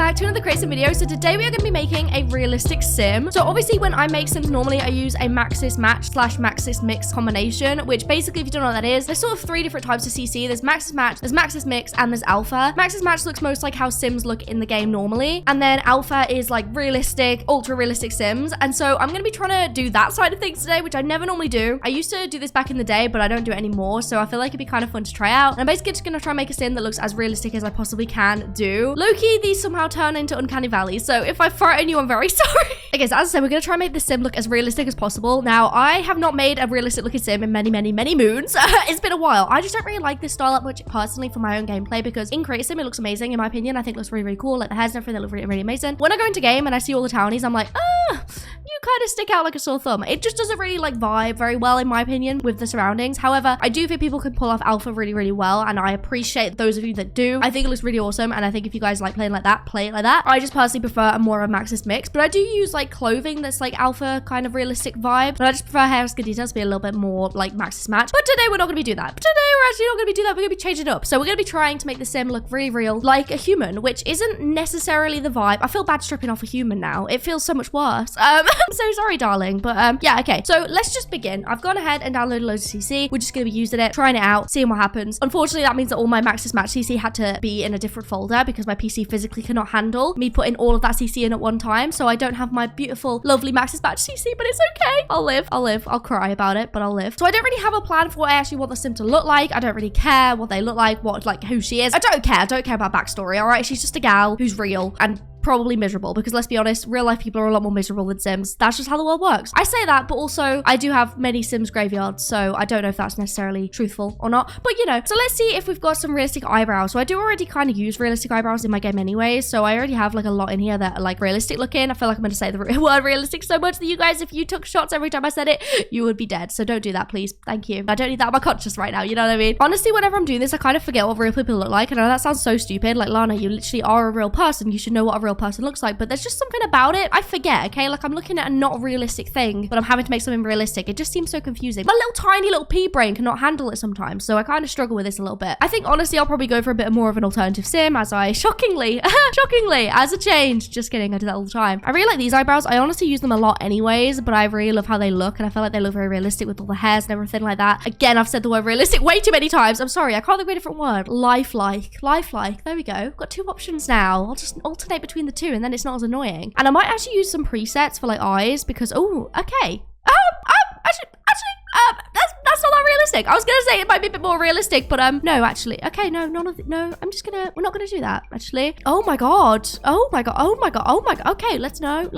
back to another crazy video. So today we are going to be making a realistic sim. So obviously when I make sims normally I use a Maxis match / Maxis mix combination, which basically if you don't know what that is, there's sort of 3 different types of CC. There's Maxis match, there's Maxis mix, and there's alpha. Maxis match looks most like how sims look in the game normally, and then alpha is like realistic, ultra realistic sims. And so I'm going to be trying to do that side of things today, which I never normally do. I used to do this back in the day, but I don't do it anymore, so I feel like it'd be kind of fun to try out. And I'm basically just going to try and make a sim that looks as realistic as I possibly can do. Low-key, these somehow turn into uncanny valleys, so if I frighten you, I'm very sorry. Okay, so as I said, we're going to try and make this sim look as realistic as possible. Now, I have not made a realistic looking sim in many moons. It's been a while. I just don't really like this style that much personally for my own gameplay, because in creative sim, it looks amazing in my opinion. I think it looks really cool. Like the hairs and everything, they look really amazing. When I go into game and I see all the townies, I'm like, you kind of stick out like a sore thumb. It just doesn't really like vibe very well in my opinion with the surroundings. However, I do think people can pull off alpha really well, and I appreciate those of you that do. I think it looks really awesome, and I think if you guys like playing like that, play it like that. I just personally prefer a more of a Maxis mix, but I do use like clothing that's like alpha kind of realistic vibe, but I just prefer hair and skin details to be a little bit more like Maxis match. But today we're not going to be doing that. Today we're actually not going to be doing that. We're going to be changing it up. So we're going to be trying to make the sim look really real, like a human, which isn't necessarily the vibe. I feel bad stripping off a human now. It feels so much worse. I'm so sorry, darling. But yeah, okay. So let's just begin. I've gone ahead and downloaded loads of CC. We're just going to be using it, trying it out, seeing what happens. Unfortunately, that means that all my Maxis match CC had to be in a different folder because my PC physically cannot handle me putting all of that CC in at one time. So I don't have my beautiful, lovely Maxis match CC, but it's okay. I'll live. I'll cry about it, but I'll live. So I don't really have a plan for what I actually want the sim to look like. I don't really care what they look like, who she is. I don't care about backstory, all right? She's just a gal who's real and probably miserable, because let's be honest, real life people are a lot more miserable than sims. That's just how the world works. I say that, but also I do have many sims graveyards, so I don't know if that's necessarily truthful or not, but you know. So let's see if we've got some realistic eyebrows. So I do already kind of use realistic eyebrows in my game anyway, so I already have like a lot in here that are like realistic looking. I feel like I'm going to say the word realistic so much that you guys, if you took shots every time I said it, you would be dead. So don't do that, please. Thank you. I don't need that on my conscience right now, you know what I mean? Honestly, whenever I'm doing this, I kind of forget what real people look like. I know that sounds so stupid. Like, Lana, you literally are a real person. You should know what a real person looks like, but there's just something about it. I forget, okay? Like I'm looking at a not realistic thing, but I'm having to make something realistic. It just seems so confusing. My little tiny little pea brain cannot handle it sometimes, so I kind of struggle with this a little bit. I think honestly, I'll probably go for a bit more of an alternative sim, as I shockingly, as a change. Just kidding, I do that all the time. I really like these eyebrows. I honestly use them a lot anyways, but I really love how they look, and I feel like they look very realistic with all the hairs and everything like that. Again, I've said the word realistic way too many times. I'm sorry, I can't think of a different word. Lifelike. There we go. Got 2 options now. I'll just alternate between the 2, and then it's not as annoying. And I might actually use some presets for like eyes, because okay. That's not that realistic. I was gonna say it might be a bit more realistic, but no, actually. Okay, no, we're not gonna do that, actually. Oh my god. Okay, let's no.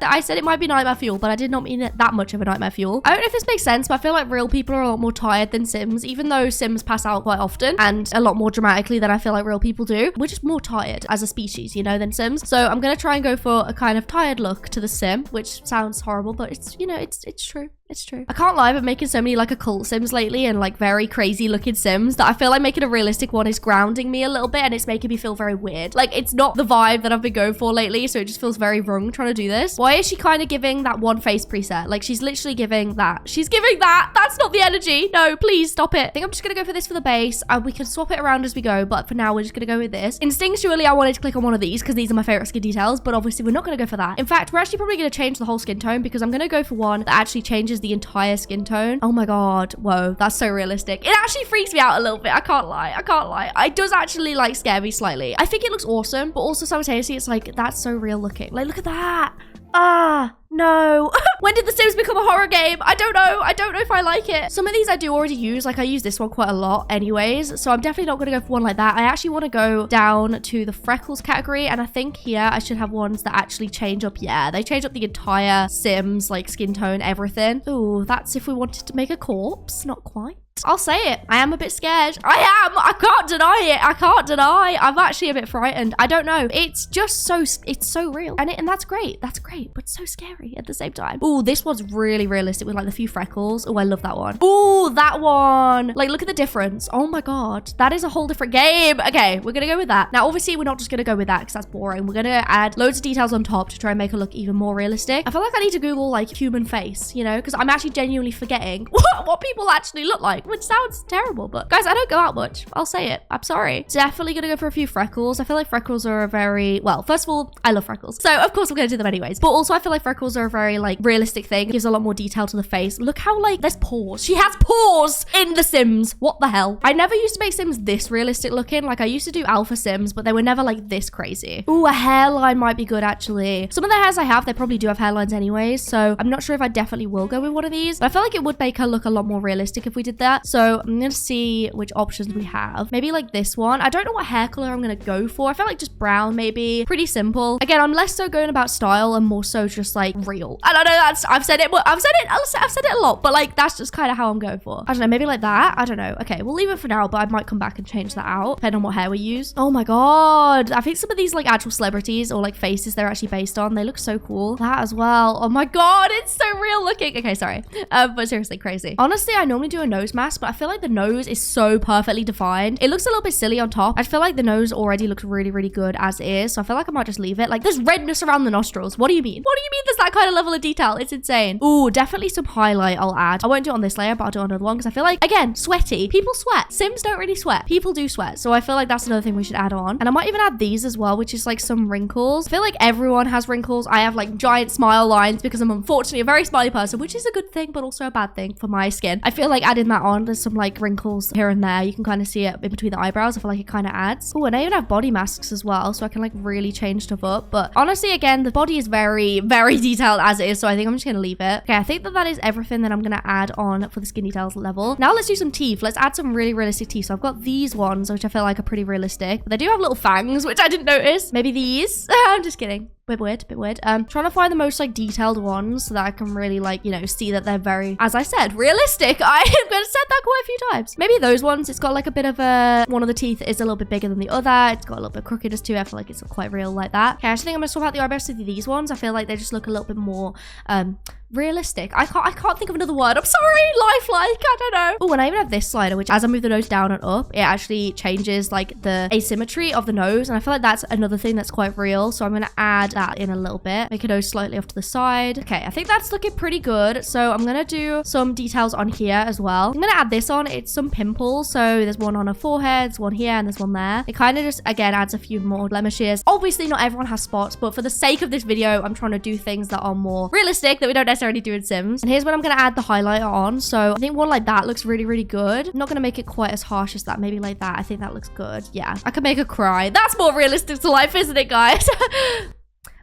I said it might be nightmare fuel, but I did not mean it that much of a nightmare fuel. I don't know if this makes sense, but I feel like real people are a lot more tired than sims, even though sims pass out quite often and a lot more dramatically than I feel like real people do. We're just more tired as a species, you know, than sims. So I'm gonna try and go for a kind of tired look to the sim, which sounds horrible, but it's, you know, it's true. It's true. I can't lie, but making so many like occult sims lately and like very crazy looking sims that I feel like making a realistic one is grounding me a little bit, and it's making me feel very weird. Like it's not the vibe that I've been going for lately, so it just feels very wrong trying to do this. Why is she kind of giving that one face preset? Like she's literally giving that. She's giving that. That's not the energy. No, please stop it. I think I'm just gonna go for this for the base. We can swap it around as we go, but for now we're just gonna go with this. Instinctually, I wanted to click on one of these because these are my favorite skin details, but obviously we're not gonna go for that. In fact, we're actually probably gonna change the whole skin tone, because I'm gonna go for one that actually changes the entire skin tone. Oh my god, whoa, that's so realistic. It actually freaks me out a little bit. I can't lie. It does actually like scare me slightly. I think it looks awesome, but also simultaneously it's like, that's so real looking. Like look at that. No. When did The Sims become a horror game? I don't know. I don't know if I like it. Some of these I do already use. Like I use this one quite a lot anyways, so I'm definitely not going to go for one like that. I actually want to go down to the freckles category, and I think here I should have ones that actually change up. Yeah, they change up the entire Sims, like skin tone, everything. Ooh, that's if we wanted to make a corpse. Not quite. I'll say it. I am a bit scared. I can't deny it. I can't deny. I'm actually a bit frightened. I don't know. It's just so, it's so real. And that's great. That's great, but so scary at the same time. Ooh, this one's really realistic with like the few freckles. Oh, I love that one. Ooh, that one. Like, look at the difference. Oh my God. That is a whole different game. Okay, we're gonna go with that. Now, obviously, we're not just gonna go with that because that's boring. We're gonna add loads of details on top to try and make it look even more realistic. I feel like I need to Google like human face, you know, because I'm actually genuinely forgetting what people actually look like. which sounds terrible, but guys, I don't go out much. I'll say it. I'm sorry. Definitely gonna go for a few freckles. I feel like freckles are a very, well, first of all, I love freckles. So of course I'm gonna do them anyways. But also I feel like freckles are a very like realistic thing. It gives a lot more detail to the face. Look how like there's pores. She has pores in the Sims. What the hell? I never used to make Sims this realistic looking. Like I used to do alpha Sims, but they were never like this crazy. Ooh, a hairline might be good actually. Some of the hairs I have, they probably do have hairlines anyways. So I'm not sure if I definitely will go with one of these, but I feel like it would make her look a lot more realistic if we did that. So I'm gonna see which options we have. Maybe like this one. I don't know what hair color I'm gonna go for. I feel like just brown maybe. Pretty simple. Again, I'm less so going about style and more so just like real. I don't know, I've said it a lot, but like that's just kind of how I'm going for. I don't know, maybe like that. I don't know. Okay, we'll leave it for now, but I might come back and change that out depending on what hair we use. Oh my god. I think some of these like actual celebrities or like faces they're actually based on, they look so cool. That as well. Oh my god, it's so real looking. Okay, sorry. But seriously, crazy. Honestly, I normally do a nose mask, but I feel like the nose is so perfectly defined. It looks a little bit silly on top. I feel like the nose already looks really, really good as is. So I feel like I might just leave it. Like there's redness around the nostrils. What do you mean? What do you mean there's that kind of level of detail? It's insane. Ooh, definitely some highlight I'll add. I won't do it on this layer, but I'll do it on another one because I feel like, again, sweaty. People sweat. Sims don't really sweat. People do sweat. So I feel like that's another thing we should add on. And I might even add these as well, which is like some wrinkles. I feel like everyone has wrinkles. I have like giant smile lines because I'm unfortunately a very smiley person, which is a good thing, but also a bad thing for my skin. I feel like adding that on, there's some like wrinkles here and there. You can kind of see it in between the eyebrows. I feel like it kind of adds. Oh, and I even have body masks as well, so I can like really change stuff up. But honestly, again, the body is very, very detailed as it is, so I think I'm just gonna leave it. Okay, I think that is everything that I'm gonna add on for the skin details level. Now let's do some teeth. Let's add some really realistic teeth. So I've got these ones, which I feel like are pretty realistic. But they do have little fangs, which I didn't notice. Maybe these. I'm just kidding. Bit weird. Trying to find the most like detailed ones so that I can really like, you know, see that they're very, as I said, realistic. I am gonna set that quite a few times. Maybe those ones, it's got like a bit of a, one of the teeth is a little bit bigger than the other. It's got a little bit crookedness too. I feel like it's quite real like that. Okay, I actually think I'm gonna swap out the eyebrows to these ones. I feel like they just look a little bit more, realistic. I can't think of another word. I'm sorry. Lifelike. I don't know. Oh, and I even have this slider, which as I move the nose down and up, it actually changes like the asymmetry of the nose. And I feel like that's another thing that's quite real. So I'm going to add that in a little bit. Make a nose slightly off to the side. Okay, I think that's looking pretty good. So I'm going to do some details on here as well. I'm going to add this on. It's some pimples. So there's one on her forehead, there's one here, and there's one there. It kind of just, again, adds a few more blemishes. Obviously, not everyone has spots, but for the sake of this video, I'm trying to do things that are more realistic that we don't necessarily do in Sims. And here's when I'm going to add the highlighter on. So I think one like that looks really, really good. I'm not going to make it quite as harsh as that. Maybe like that. I think that looks good. Yeah, I could make her cry. That's more realistic to life, isn't it, guys?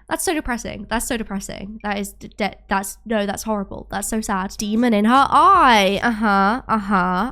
That's so depressing. That's so depressing. That's horrible. That's so sad. Demon in her eye.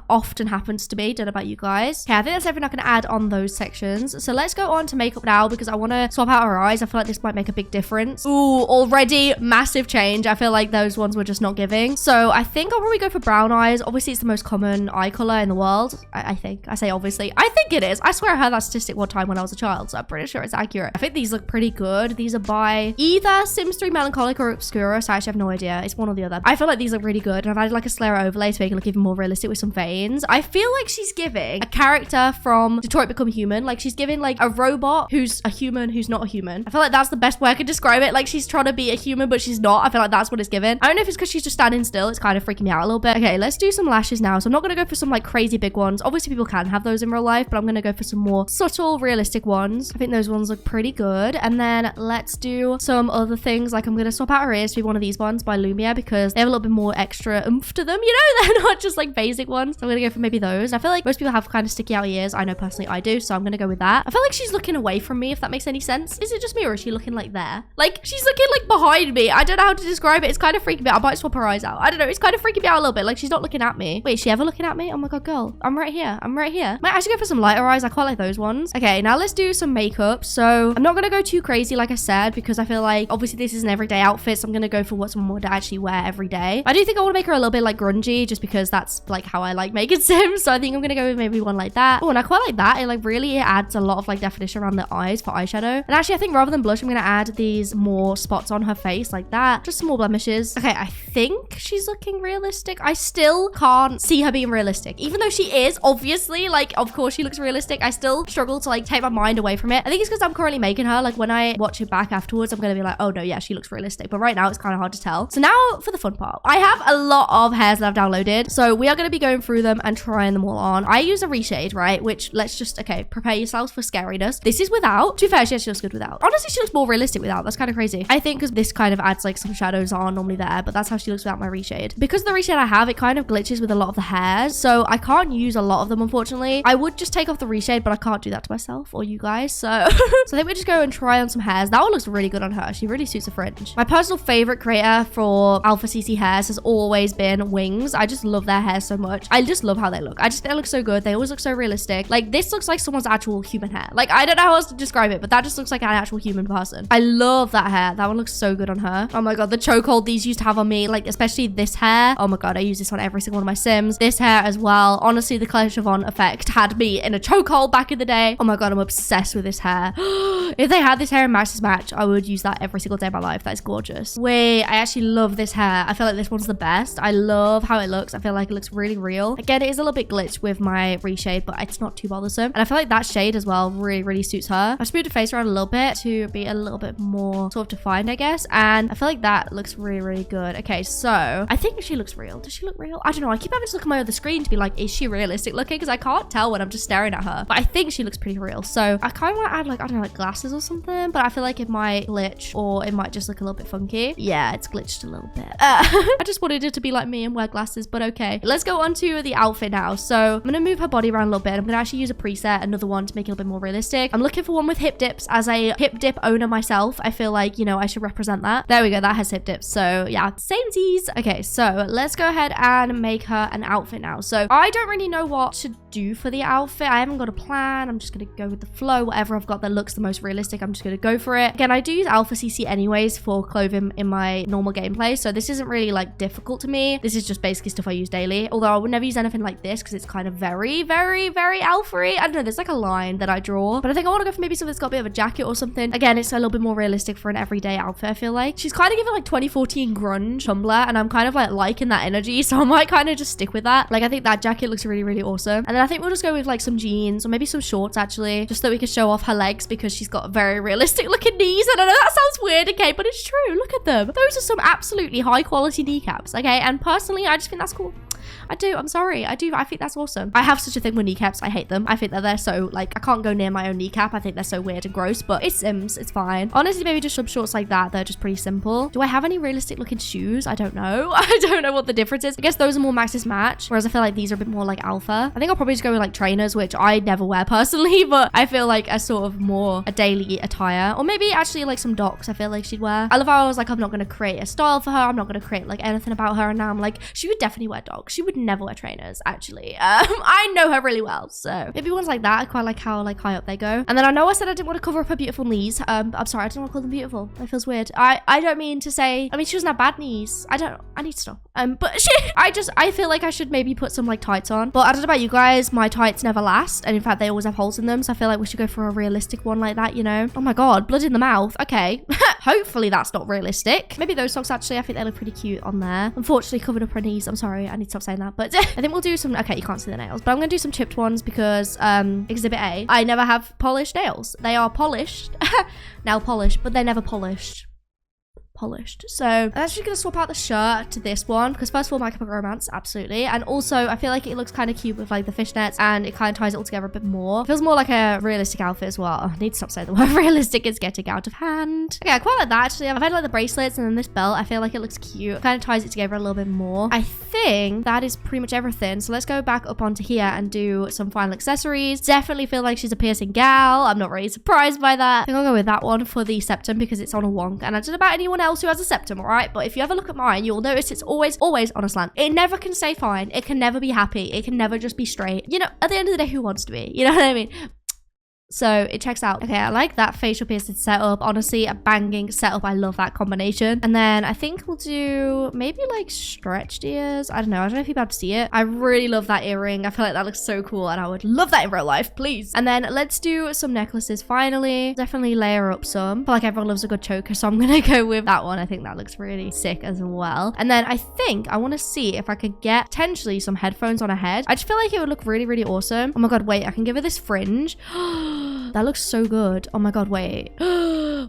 Often happens to me. Don't know about you guys. Okay, I think that's everything I can add on those sections. So let's go on to makeup now because I want to swap out her eyes. I feel like this might make a big difference. Ooh, already massive change. I feel like those ones were just not giving. So I think I'll probably go for brown eyes. Obviously, it's the most common eye color in the world. I think. I say obviously. I think it is. I swear I heard that statistic one time when I was a child, so I'm pretty sure it's accurate. I think these look pretty good. These are by either Sims 3 Melancholic or Obscura, so I actually have no idea. It's one or the other. I feel like these look really good, and I've added like a Slayer overlay to make it look even more realistic with some veins. I feel like she's giving a character from Detroit Become Human. Like she's giving like a robot who's a human who's not a human. I feel like that's the best way I could describe it. Like she's trying to be a human, but she's not. I feel like that's what it's given. I don't know if it's because she's just standing still. It's kind of freaking me out a little bit. Okay, let's do some lashes now. So I'm not going to go for some like crazy big ones. Obviously, people can have those in real life, but I'm going to go for some more subtle, realistic ones. I think those ones look pretty good. And then let's do some other things. Like I'm going to swap out her ears to be one of these ones by Lumia because they have a little bit more extra oomph to them. You know, they're not just like basic ones. So I'm going to go for maybe those. I feel like most people have kind of sticky out ears. I know personally I do. So I'm going to go with that. I feel like she's looking away from me, if that makes any sense. Is it just me or is she looking like there? Like she's looking like behind me. I don't know how to describe it. It's kind of freaking me out. I might swap her eyes out. I don't know. It's kind of freaking me out a little bit. Like she's not looking at me. Wait, is she ever looking at me? Oh my God, girl. I'm right here. I'm right here. Might actually go for some lighter eyes. I quite like those ones. Okay, now let's do some makeup. So I'm not going to go too crazy, like I said, because I feel like obviously this is an everyday outfit. So I'm going to go for what someone would actually wear every day. I do think I want to make her a little bit like grungy just because that's like how I like making Sims. So I think I'm going to go with maybe one like that. Oh, and I quite like that. It like really adds a lot of like definition around the eyes for eyeshadow. And actually I think rather than blush, I'm going to add these more spots on her face like that. Just some more blemishes. Okay, I think she's looking realistic. I still can't see her being realistic. Even though she is, obviously, like, of course she looks realistic. I still struggle to like take my mind away from it. I think it's because I'm currently making her. Like when I watch it back afterwards, afterwards, I'm going to be like, oh no, yeah, she looks realistic. But right now it's kind of hard to tell. So now for the fun part. I have a lot of hairs that I've downloaded. So we are going to be going through them and trying them all on. I use a reshade, right? Which let's just, okay, prepare yourselves for scariness. This is without. To be fair, she actually looks good without. Honestly, she looks more realistic without. That's kind of crazy. I think because this kind of adds like some shadows are normally there, but that's how she looks without my reshade. Because the reshade I have, it kind of glitches with a lot of the hairs. So I can't use a lot of them, unfortunately. I would just take off the reshade, but I can't do that to myself or you guys. So, so I think we just go and try on some hairs. That one looks really good on her. She really suits a fringe. My personal favorite creator for Alpha CC hairs has always been Wings. I just love their hair so much. I just love how they look. I just think they look so good. They always look so realistic. Like this looks like someone's actual human hair. Like I don't know how else to describe it, but that just looks like an actual human person. I love that hair. That one looks so good on her. Oh my god, the chokehold these used to have on me, like especially this hair. Oh my god, I use this on every single one of my sims. This hair as well. Honestly, the Claire Siobhan effect had me in a chokehold back in the day. Oh my god, I'm obsessed with this hair. If they had this hair in Max's Match, I would use that every single day of my life. That is gorgeous. Wait, I actually love this hair. I feel like this one's the best. I love how it looks. I feel like it looks really real. Again, it is a little bit glitched with my reshade, but it's not too bothersome. And I feel like that shade as well really suits her. I've just moved her face around a little bit to be a little bit more sort of defined, I guess. And I feel like that looks really good. Okay, so I think she looks real. Does she look real? I don't know. I keep having to look at my other screen to be like, is she realistic looking? Because I can't tell when I'm just staring at her. But I think she looks pretty real. So I kind of want to add like, I don't know, like glasses or something. But I feel like it might glitch or it might just look a little bit funky. Yeah, it's glitched a little bit. I just wanted it to be like me and wear glasses, but okay. Let's go on to the outfit now. So I'm going to move her body around a little bit. I'm going to actually use a preset, another one to make it a little bit more realistic. I'm looking for one with hip dips. As a hip dip owner myself, I feel like, you know, I should represent that. There we go. That has hip dips. So yeah, samesies. Okay, so let's go ahead and make her an outfit now. So I don't really know what to do for the outfit. I haven't got a plan. I'm just going to go with the flow. Whatever I've got that looks the most realistic, I'm just going to go for it. Again, I do use Alpha CC anyways for clothing in my normal gameplay. So this isn't really like difficult to me. This is just basically stuff I use daily. Although I would never use anything like this because it's kind of very alpha-y. I don't know. There's like a line that I draw, but I think I want to go for maybe something that's got a bit of a jacket or something. Again, it's a little bit more realistic for an everyday outfit, I feel like. She's kind of giving like 2014 grunge Tumblr, and I'm kind of like liking that energy. So I might kind of just stick with that. Like I think that jacket looks really awesome. And then I think we'll just go with like some jeans or maybe some shorts actually, just so we can show off her legs because she's got very realistic looking knees. I don't know, that sounds weird, okay, but it's true. Look at them. Those are some absolutely high quality kneecaps, okay? And personally, I just think that's cool. I do. I'm sorry. I do. I think that's awesome. I have such a thing with kneecaps. I hate them. I think that they're so, like, I can't go near my own kneecap. I think they're so weird and gross, but it's Sims. It's fine. Honestly, maybe just some shorts like that. They're just pretty simple. Do I have any realistic looking shoes? I don't know. I don't know what the difference is. I guess those are more Max's Match, whereas I feel like these are a bit more like alpha. I think I'll probably just go with like trainers, which I never wear personally, but I feel like a sort of more a daily attire, or maybe actually like some docs I feel like she'd wear. I love how I was like, I'm not going to create a style for her. I'm not going to create like anything about her. And now I'm like, she would definitely wear docs. She would never wear trainers, actually. I know her really well, so maybe ones like that. I quite like how like high up they go. And then I know I said I didn't want to cover up her beautiful knees. I'm sorry, I didn't want to call them beautiful. That feels weird. I don't mean to say, I mean, she doesn't have bad knees. I need to stop. But I feel like I should maybe put some like tights on, but I don't know about you guys, my tights never last, and in fact they always have holes in them, so I feel like we should go for a realistic one like that, you know. Oh my god, blood in the mouth. Okay. Hopefully that's not realistic. Maybe those socks, actually, I think they look pretty cute on there. Unfortunately covered up her knees. I'm sorry, I need to stop saying that, but I think we'll do some, okay, you can't see the nails, but I'm gonna do some chipped ones because exhibit A, I never have polished nails. They are polished, nail polished, but they're never polished. So I'm actually going to swap out the shirt to this one because first of all, My Chemical Romance, absolutely. And also I feel like it looks kind of cute with like the fishnets and it kind of ties it all together a bit more. It feels more like a realistic outfit as well. Oh, I need to stop saying the word realistic. Is getting out of hand. Okay, I quite like that actually. I've had like the bracelets and then this belt. I feel like it looks cute. Kind of ties it together a little bit more. I think that is pretty much everything. So let's go back up onto here and do some final accessories. Definitely feel like she's a piercing gal. I'm not really surprised by that. I think I'll go with that one for the septum because it's on a wonk. And I don't know about anyone else who has a septum, all right? But if you ever look at mine, you'll notice it's always on a slant. It never can stay fine. It can never be happy. It can never just be straight. You know, at the end of the day, who wants to be? You know what I mean? So it checks out. Okay, I like that facial piercing setup. Honestly, a banging setup. I love that combination. And then I think we'll do maybe like stretched ears. I don't know if you'll be able to see it. I really love that earring. I feel like that looks so cool and I would love that in real life, please. And then let's do some necklaces finally. Definitely layer up some. I feel like everyone loves a good choker, so I'm gonna go with that one. I think that looks really sick as well. And then I think I want to see if I could get potentially some headphones on her head. I just feel like it would look really awesome. Oh my god, wait, I can give her this fringe. That looks so good. Oh my god, wait.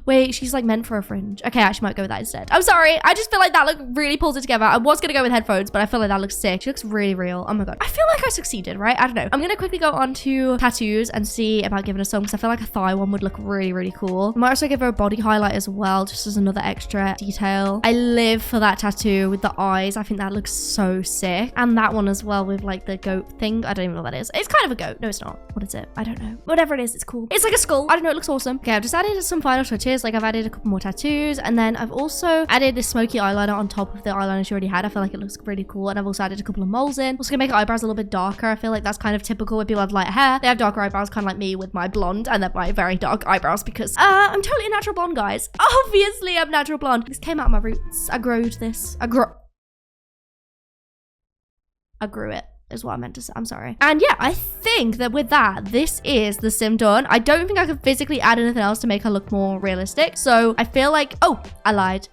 Wait, she's like meant for a fringe. Okay, I actually might go with that instead. I'm sorry. I just feel like that look really pulls it together. I was gonna go with headphones, but I feel like that looks sick. She looks really real. Oh my god. I feel like I succeeded, right? I don't know. I'm gonna quickly go on to tattoos and see about giving her some, because I feel like a thigh one would look really, really cool. I might also give her a body highlight as well, just as another extra detail. I live for that tattoo with the eyes. I think that looks so sick. And that one as well with like the goat thing. I don't even know what that is. It's kind of a goat. No, it's not. What is it? I don't know. Whatever it is, it's cool. It's like a skull. I don't know. It looks awesome. Okay, I've just added some final touches. Like I've added a couple more tattoos, and then I've also added this smoky eyeliner on top of the eyeliner she already had. I feel like it looks really cool. And I've also added a couple of moles in. Also gonna make her eyebrows a little bit darker. I feel like that's kind of typical when people have light hair. They have darker eyebrows, kind of like me with my blonde and then my very dark eyebrows, because I'm totally a natural blonde, guys. Obviously, I'm natural blonde. This came out of my roots. I growed this. I grew it. Is what I meant to say. I'm sorry. And yeah, I think that with that, this is the sim done. I don't think I could physically add anything else to make her look more realistic. So I feel like, oh, I lied.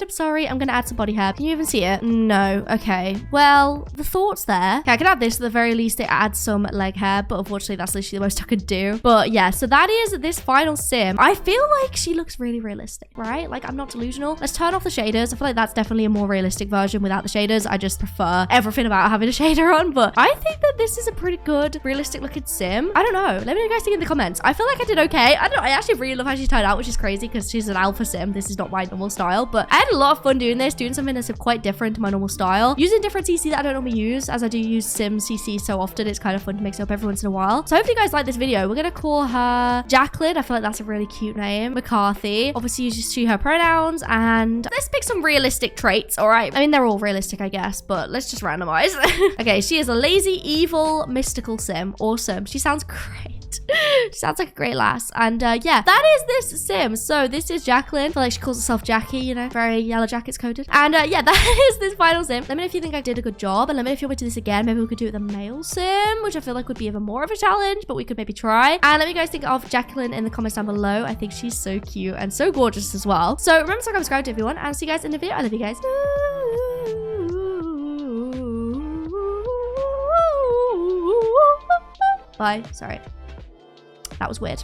I'm sorry. I'm gonna add some body hair. Can you even see it? No. Okay. Well, the thought's there. Okay, I could add this. At the very least, it adds some leg hair, but unfortunately, that's literally the most I could do. But yeah, so that is this final sim. I feel like she looks really realistic, right? Like I'm not delusional. Let's turn off the shaders. I feel like that's definitely a more realistic version without the shaders. I just prefer everything about having a shader on, but I think that this is a pretty good realistic looking sim. I don't know. Let me know what you guys think in the comments. I feel like I did okay. I don't know. I actually really love how she turned out, which is crazy because she's an alpha sim. This is not my normal style, but I had a lot of fun doing this, doing something that's quite different to my normal style, using different CC that I don't normally use, as I do use sim CC so often. It's kind of fun to mix it up every once in a while. So hopefully you guys like this video. We're gonna call her Jacqueline. I feel like that's a really cute name. McCarthy. Obviously use just her pronouns, and let's pick some realistic traits. All right. I mean, they're all realistic, I guess, but let's just randomize. Okay, she is a lazy, evil, mystical sim. Awesome. She sounds great. She sounds like a great lass. And yeah, that is this sim. So this is Jacqueline. I feel like she calls herself Jackie, you know, very Yellow Jackets coded. And yeah, that is this final sim. Let me know if you think I did a good job, and let me know if you want to do this again. Maybe we could do it with a male sim, which I feel like would be even more of a challenge, but we could maybe try. And let me guys think of Jacqueline in the comments down below. I think she's so cute and so gorgeous as well. So remember to subscribe to everyone, and I'll see you guys in the video. I love you guys. Bye. Sorry. That was weird.